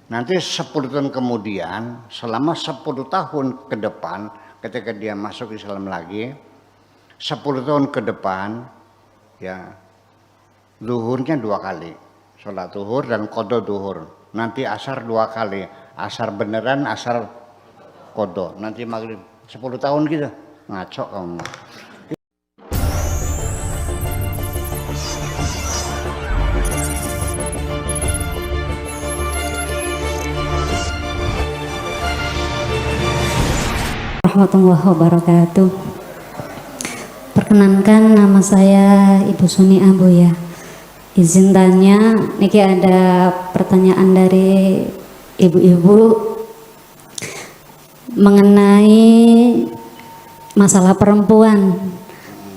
Nanti 10 tahun kemudian, selama 10 tahun ke depan, ketika dia masuk Islam lagi, 10 tahun ke depan, ya, zuhurnya 2 kali, sholat zuhur dan qadha zuhur. Nanti asar 2 kali, asar beneran, asar qadha. Nanti maghrib 10 tahun gitu, ngaco kamu. Warahmatullahi wabarakatuh. Perkenankan, nama saya Ibu Suni Abu ya. Izin tanya, niki ada pertanyaan dari ibu-ibu mengenai masalah perempuan,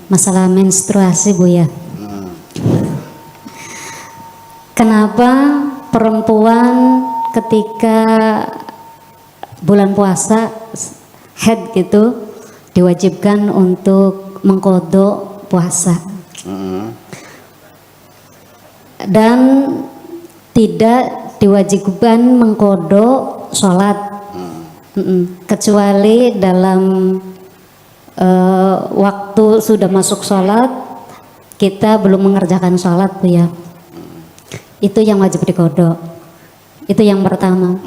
masalah menstruasi Bu ya. Kenapa perempuan ketika bulan puasa head gitu diwajibkan untuk mengqadha puasa dan tidak diwajibkan mengqadha sholat kecuali dalam waktu sudah masuk sholat kita belum mengerjakan sholat Bu ya, itu yang wajib diqadha. Itu yang pertama.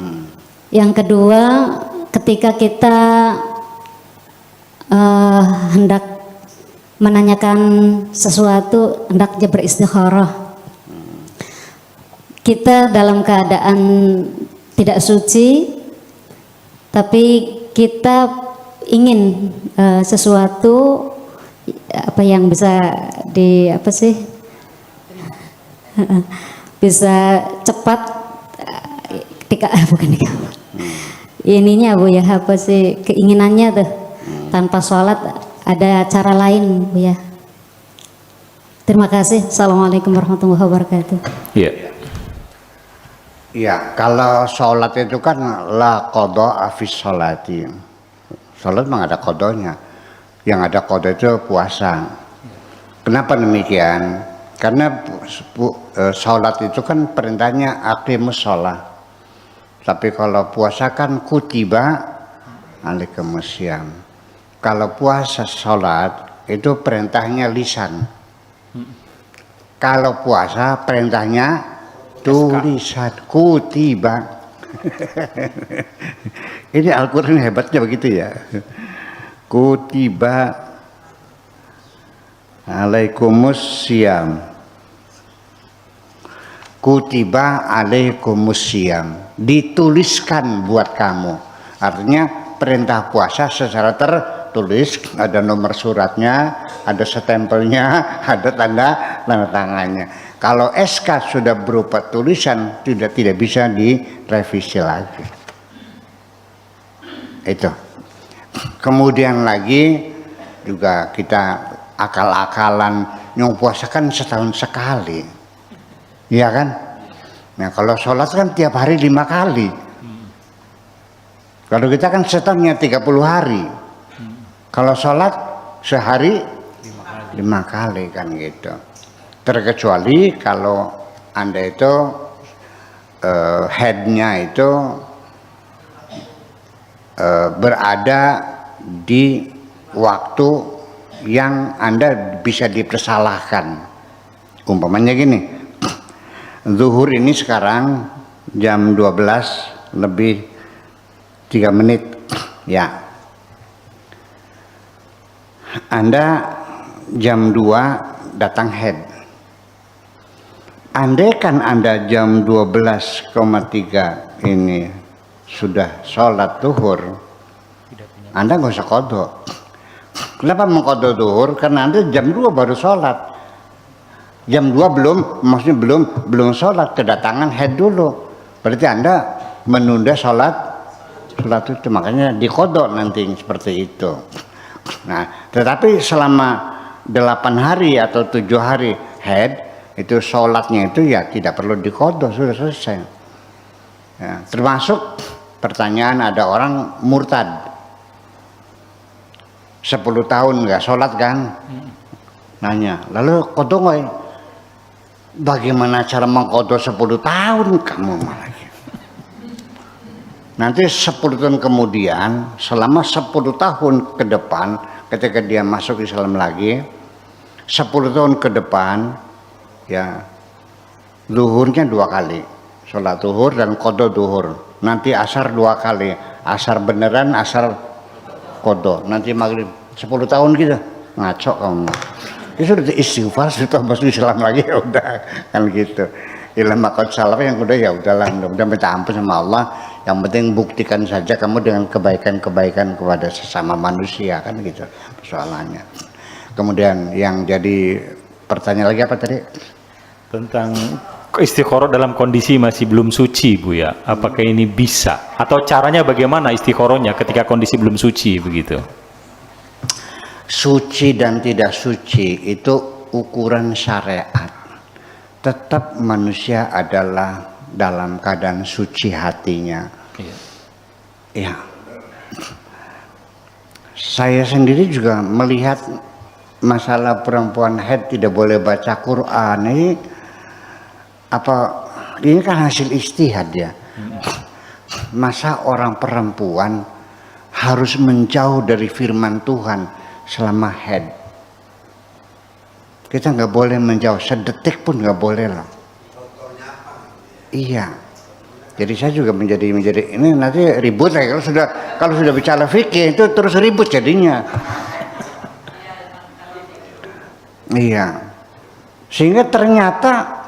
Yang kedua, ketika kita hendak menanyakan sesuatu, hendaknya beristikharah, kita dalam keadaan tidak suci tapi kita ingin sesuatu apa yang bisa bisa cepat bukan ininya Bu ya, keinginannya tuh tanpa sholat, ada cara lain Bu ya. Terima kasih. Assalamualaikum warahmatullahi wabarakatuh. Iya. Ya, kalau sholat itu kan la qadha fi sholati. Sholat memang ada qadanya. Yang ada qadha itu puasa. Kenapa demikian? Karena sholat itu kan perintahnya aqimus sholat. Tapi kalau puasa kan kutiba alaikumusiyam. Kalau puasa sholat itu perintahnya lisan. Kalau puasa perintahnya tulisan kutiba. Ini Al-Quran hebatnya begitu ya. Kutiba alaikumusiyam. Kutiba alaikumusiyam, dituliskan buat kamu. Artinya perintah puasa secara tertulis, ada nomor suratnya, ada stempelnya, ada tanda tangannya. Kalau SK sudah berupa tulisan, tidak bisa direvisi lagi. Itu. Kemudian lagi juga kita akal-akalan, yang puasa kan setahun sekali. Iya kan? Nah kalau sholat kan tiap hari 5 kali. Kalau kita kan setahunnya 30 hari. Kalau sholat sehari 5 kali kan gitu. Terkecuali kalau Anda itu headnya itu berada di waktu yang Anda bisa dipersalahkan. Umpamanya gini, zuhur ini sekarang jam 12 lebih 3 menit ya. Anda jam 2 datang head. Andai kan Anda jam 12,3 ini sudah sholat zuhur, Anda nggak usah qadha. Kenapa mengqadha zuhur? Karena Anda jam 2 baru sholat. Jam 2 maksudnya belum sholat, kedatangan head dulu. Berarti Anda menunda sholat itu, makanya diqadha nanti seperti itu. Nah, tetapi selama 8 hari atau 7 hari head, itu sholatnya itu ya tidak perlu diqadha, sudah selesai. Ya, termasuk pertanyaan ada orang murtad. 10 tahun nggak sholat kan? Nanya, lalu qadha nggak? Bagaimana cara mengqadha 10 tahun kamu malah? Nanti 10 tahun kemudian, selama 10 tahun ke depan, ketika dia masuk Islam lagi, 10 tahun ke depan, ya, zuhurnya 2 kali, sholat zuhur dan qadha zuhur. Nanti asar 2 kali, asar beneran, asar qadha. Nanti maghrib 10 tahun gitu, ngaco kamu. Itu sudah istighfar, sudah masuk Islam lagi, ya udah kan gitu. Ilham makot salaf yang udah, ya udahlah, udah minta ampun sama Allah. Yang penting buktikan saja kamu dengan kebaikan-kebaikan kepada sesama manusia, kan gitu persoalannya. Kemudian yang jadi pertanyaan lagi apa tadi? Tentang istikharah dalam kondisi masih belum suci, Bu ya. Apakah ini bisa? Atau caranya bagaimana istikharahnya ketika kondisi belum suci begitu? Suci dan tidak suci itu ukuran syariat. Tetap manusia adalah dalam keadaan suci hatinya. Ya. Saya sendiri juga melihat masalah perempuan haid tidak boleh baca Quran ini kan hasil ijtihad ya. Masa orang perempuan harus menjauh dari firman Tuhan selama haid? Kita nggak boleh menjauh sedetik pun, nggak boleh lah. Iya. Jadi saya juga menjadi ini nanti ribut lah kalau sudah bicara fikih itu terus ribut jadinya. Iya. Sehingga ternyata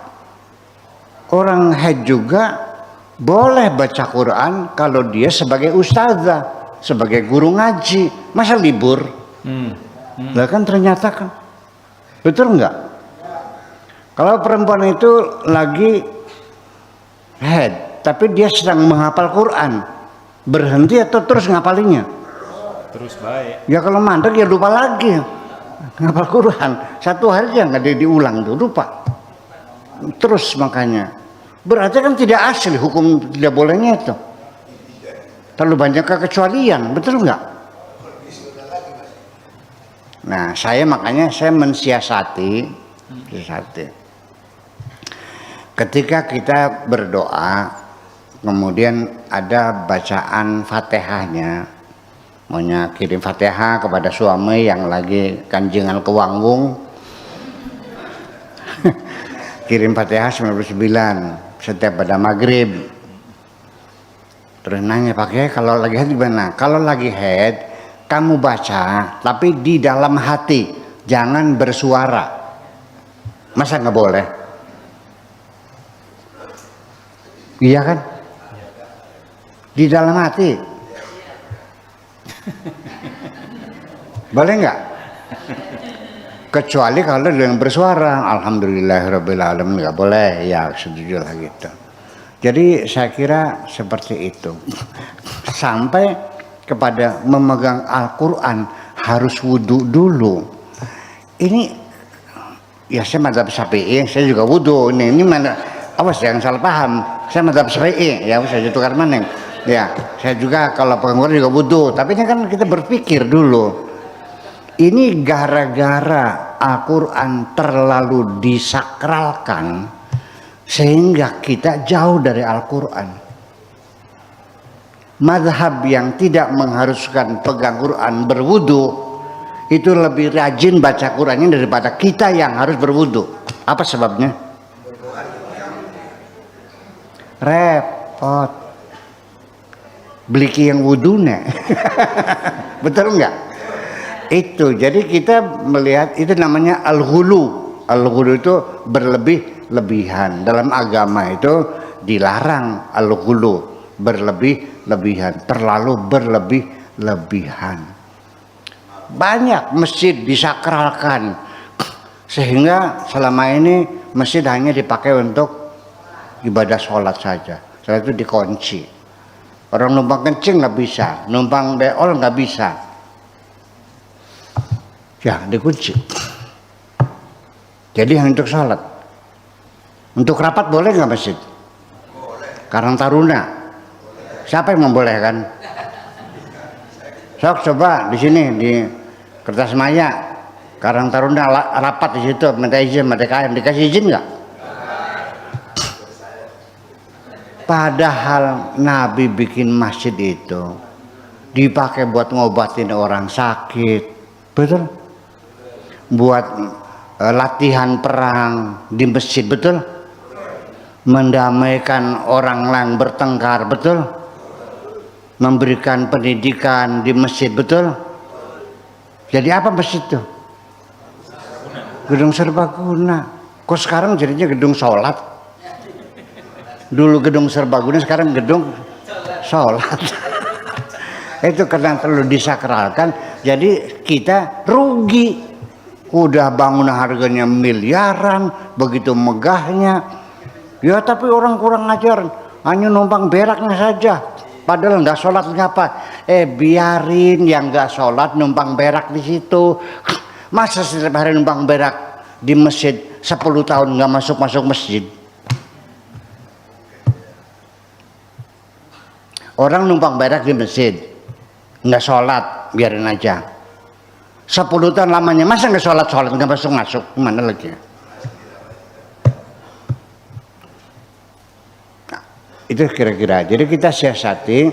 orang haid juga boleh baca Quran kalau dia sebagai ustazah, sebagai guru ngaji. Masa libur? Lah kan ternyata kan. Betul enggak? Kalau perempuan itu lagi haid, tapi dia sedang menghafal Quran, berhenti atau terus ngapalinya? Terus baik. Ya kalau mandek ya lupa lagi ngapal Quran. 1 hari aja nggak diulang tuh, lupa. Terus makanya. Berarti kan tidak asli hukum tidak bolehnya itu. Terlalu banyak kekecualian, betul enggak? Nah, makanya saya mensiasati. Ketika kita berdoa, kemudian ada bacaan Fatihahnya, maunya kirim Fatihah kepada suami yang lagi kanjengan ke Wanggung, kirim Fatihah 99 setiap pada maghrib. Terus nanya, pakai kalau lagi haid gimana? Kalau lagi haid kamu baca tapi di dalam hati, jangan bersuara. Masa nggak boleh? Iya kan? Di dalam hati. Boleh nggak? Kecuali kalau dengan bersuara. Alhamdulillahirabbil alamin nggak boleh. Ya setuju lah gitu. Jadi saya kira seperti itu. Sampai kepada memegang Al-Quran harus wudhu dulu. Ini ya saya madzhab Syafi'i, saya juga wudhu. Ini mana? Awas jangan salah paham. Saya madzhab Syafi'i, ya saya tukar maneng. Ya saya juga kalau pengen juga wudhu. Tapi ini kan kita berpikir dulu. Ini gara-gara Al-Quran terlalu disakralkan sehingga kita jauh dari Al-Quran. Mazhab yang tidak mengharuskan pegang Quran berwudu itu lebih rajin baca Qurannya daripada kita yang harus berwudu. Apa sebabnya? Repot. Beli yang wudune. Betul enggak? Itu. Jadi kita melihat itu namanya al-ghulu. Al-ghulu itu berlebih-lebihan. Dalam agama itu dilarang al-ghulu. Berlebih-lebihan, terlalu berlebih-lebihan. Banyak masjid disakralkan sehingga selama ini masjid hanya dipakai untuk ibadah sholat saja. Setelah itu dikunci. Orang numpang kencing nggak bisa, numpang beol nggak bisa. Ya dikunci. Jadi hanya untuk sholat. Untuk rapat boleh nggak masjid? Karang Taruna. Siapa yang membolehkan? Sok coba di sini di Kertas Maya, Karang Taruna rapat di situ, minta izin, mereka dikasih izin nggak? Padahal Nabi bikin masjid itu dipakai buat ngobatin orang sakit, betul? Buat latihan perang di masjid, betul? Mendamaikan orang yang bertengkar, betul? Memberikan pendidikan di masjid, betul? Jadi apa masjid itu? Gedung serbaguna. Kok sekarang jadinya gedung sholat? Dulu gedung serbaguna, sekarang gedung sholat. Itu karena terlalu disakralkan, jadi kita rugi. Udah bangun harganya miliaran, begitu megahnya. Ya tapi orang kurang ajar, hanya numpang beraknya saja. Padahal nggak sholat ngapa? Biarin yang nggak sholat numpang berak di situ. Masa setiap hari numpang berak di masjid 10 tahun nggak masuk masjid? Orang numpang berak di masjid, nggak sholat, biarin aja. 10 tahun lamanya, masa nggak sholat, nggak masuk, gimana lagi? Nah, itu kira-kira. Jadi kita siasati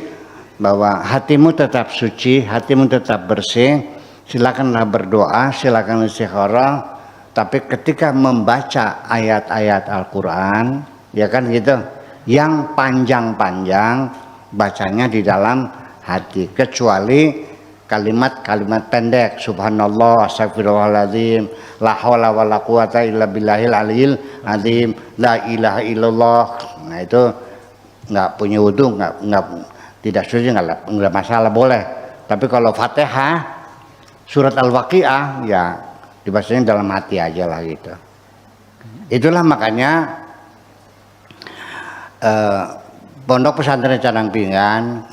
bahwa hatimu tetap suci, hatimu tetap bersih. Silakanlah berdoa, silakan istikharah. Tapi ketika membaca ayat-ayat Al-Quran, ya kan gitu, yang panjang-panjang, bacanya di dalam hati, kecuali kalimat-kalimat pendek, subhanallah, astagfirullahaladzim, la haula wala quwata illa billahil aliyil azim, la ilaha illallah. Nah itu nggak punya wudu, nggak tidak suci, nggak masalah, boleh. Tapi kalau Fatihah, surat Al-Waqiah, ya dibacanya dalam hati aja lah gitu. Itulah makanya Pondok Pesantren Cadangpingan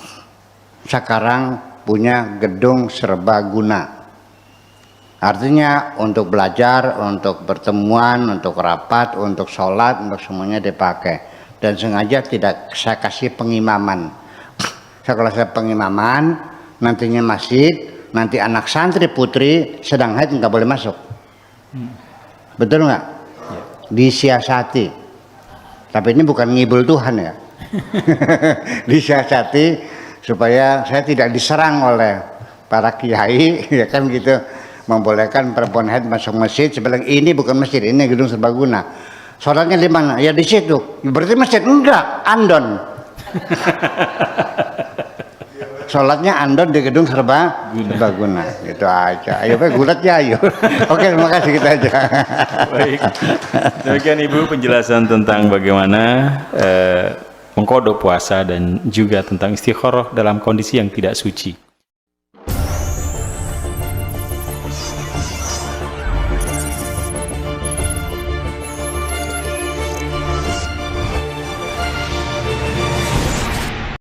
sekarang punya gedung serbaguna. Artinya untuk belajar, untuk pertemuan, untuk rapat, untuk sholat, untuk semuanya dipakai. Dan sengaja tidak saya kasih pengimaman. Kalau saya pengimaman, nantinya masjid, nanti anak santri putri sedang haid nggak boleh masuk. Betul nggak? Disiasati. Tapi ini bukan ngibul Tuhan ya. Disiasati supaya saya tidak diserang oleh para kiai, ya kan gitu, membolehkan perempuan haid masuk masjid. Sebenarnya ini bukan masjid, ini gedung serbaguna. Sholatnya di mana? Ya di situ. Berarti masjid? Enggak, andon. Sholatnya andon di gedung serbaguna. Gitu aja. Ayo Pak, gulat ya ayo. Oke, terima kasih, kita aja. Baik. Demikian Ibu penjelasan tentang bagaimana mengkodok puasa dan juga tentang istikharah dalam kondisi yang tidak suci.